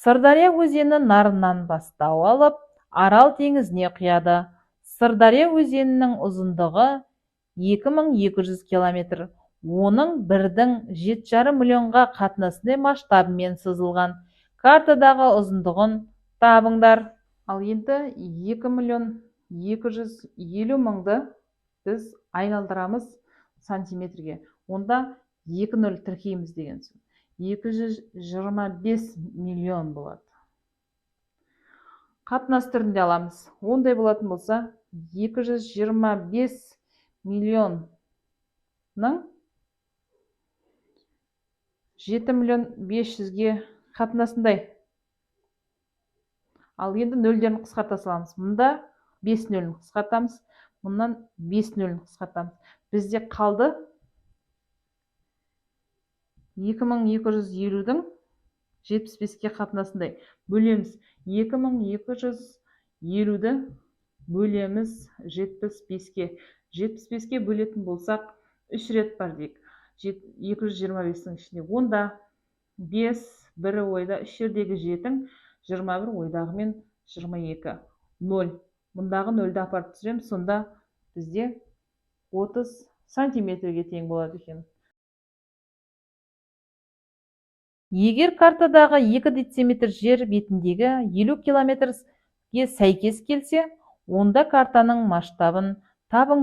Сырдария өзені нарынан бастау алып, Арал теңізіне құяды. Сырдария өзенінің ұзындығы 2200 километр. Оның 1,7 миллионға қатынасындай масштабымен сызылған. Картадағы ұзындығын табыңдар. Ал енді 2,250,000-ды біз айналдырамыз сантиметрге. Онда 2,0 тіркейміз деген сөз. 225 миллион болады. Қатынас түрінде аламыз. Ондай болатын болса, 225 миллионның 7,500,000-ге қатынасындай. Ал енді нөлдерін қысқарта саламыз. Мұнда 5 нөлін қысқартамыз, мұнан 5 нөлін қысқартамыз. Бізде қалды 2250-дің 75-ке қатынасындай. Бөлеміз. 2250-ді бөлеміз 75-ке. 75-ке бөлетін болсақ, 3 рет бар дейік. 225-дің ішінде. Онда 5, 1 ойда, 3 жердегі 7-ің, 21 ойдағымен 22. 0. Мұндағы 0-ді апарып түсірем, сонда бізде 30 сантиметрге тең болады екен. Егер картадағы 2 дециметр жер бетіндегі 50 километрге сәйкес келсе, онда картаның масштабын табыңдар.